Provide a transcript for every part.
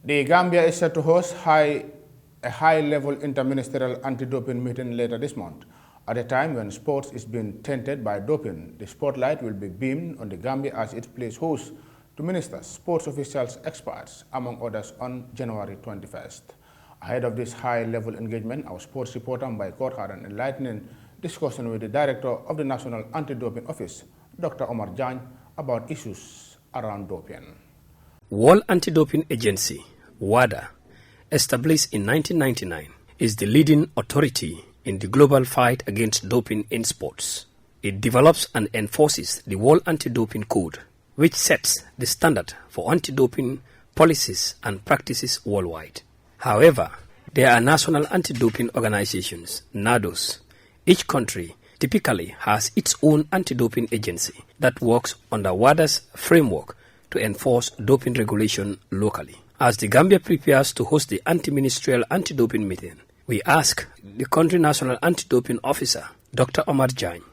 The Gambia is set to host a high-level inter-ministerial anti-doping meeting later this month. At a time when sports is being tainted by doping, the spotlight will be beamed on the Gambia as it plays host to ministers, sports officials, experts, among others, on January 21st. Ahead of this high-level engagement, our sports reporter Mbye Corr had an enlightening discussion with the director of the National Anti-Doping Office, Dr. Omar Jagne, about issues around doping. World Anti-Doping Agency, WADA, established in 1999, is the leading authority in the global fight against doping in sports. It develops and enforces the World Anti-Doping Code, which sets the standard for anti-doping policies and practices worldwide. However, there are national anti-doping organizations, NADOs. Each country typically has its own anti-doping agency that works under WADA's framework to enforce doping regulation locally. As the Gambia prepares to host the Inter-ministerial anti-doping meeting, we ask the country national anti-doping officer, Dr. Omar Jagne,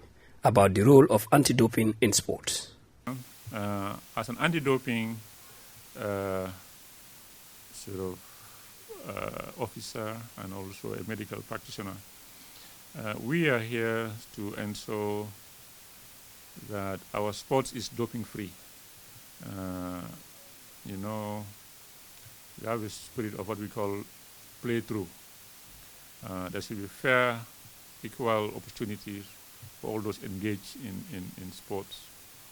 about the role of anti-doping in sports. As an anti-doping officer and also a medical practitioner, we are here to ensure that our sports is doping-free. We have a spirit of what we call play-through. There should be fair, equal opportunities for all those engaged in sports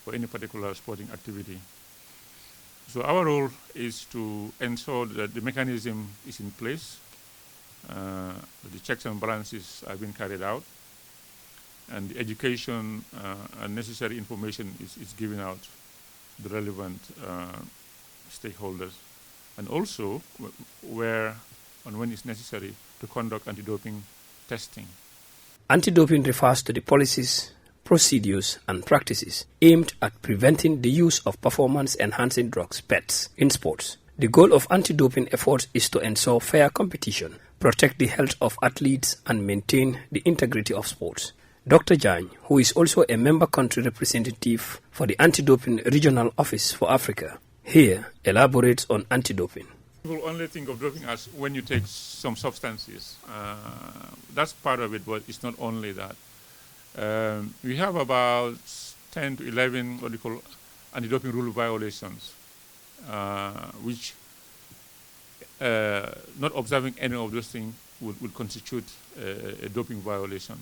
or any particular sporting activity. So our role is to ensure that the mechanism is in place, that the checks and balances are being carried out, and the education and necessary information is given out to the relevant stakeholders, and also where and when it's necessary to conduct anti-doping testing. Anti-doping refers to the policies, procedures and practices aimed at preventing the use of performance-enhancing drugs, PEDs, in sports. The goal of anti-doping efforts is to ensure fair competition, protect the health of athletes and maintain the integrity of sports. Dr. Jagne, who is also a member country representative for the Anti-Doping Regional Office for Africa, here elaborates on anti-doping. People only think of doping as when you take some substances. That's part of it, but it's not only that. We have about 10 to 11 what we call anti-doping rule violations, which not observing any of those things would constitute a doping violation.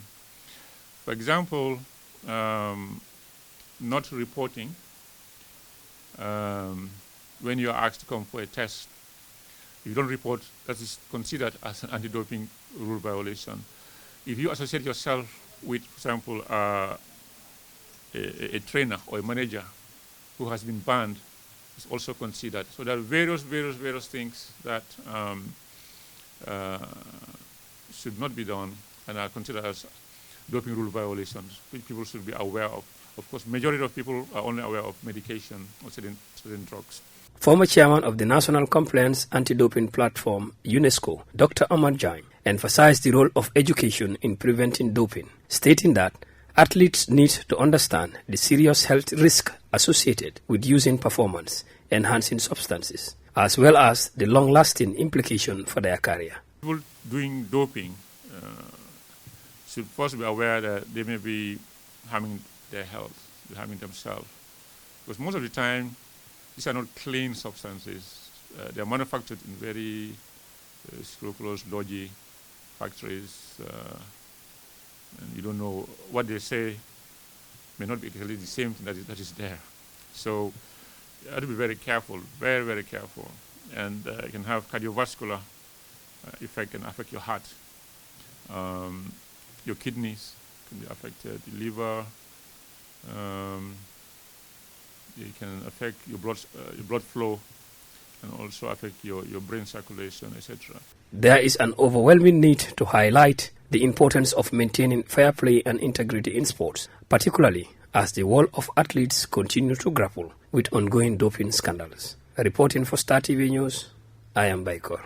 For example, not reporting when you are asked to come for a test. If you don't report, that is considered as an anti-doping rule violation. If you associate yourself with, for example, a trainer or a manager who has been banned, it's also considered. So there are various things that should not be done and are considered as doping rule violations, which people should be aware of. Of course, majority of people are only aware of medication or certain drugs. Former chairman of the National Compliance Anti-Doping Platform, UNESCO, Dr. Omar Jagne, emphasized the role of education in preventing doping, stating that athletes need to understand the serious health risk associated with using performance-enhancing substances, as well as the long-lasting implication for their career. People doing doping should first be aware that they may be harming their health, harming themselves. Because most of the time, these are not clean substances. They are manufactured in very scrupulous, dodgy factories. And you don't know what they say may not be exactly the same thing that is there. So you have to be very careful, very careful. And it can have cardiovascular effect, can affect your heart. Your kidneys can be affected, the liver. It can affect your blood flow and also affect your brain circulation, etc. There is an overwhelming need to highlight the importance of maintaining fair play and integrity in sports, particularly as the world of athletes continue to grapple with ongoing doping scandals. Reporting for Star TV News, I am Mbye Corr.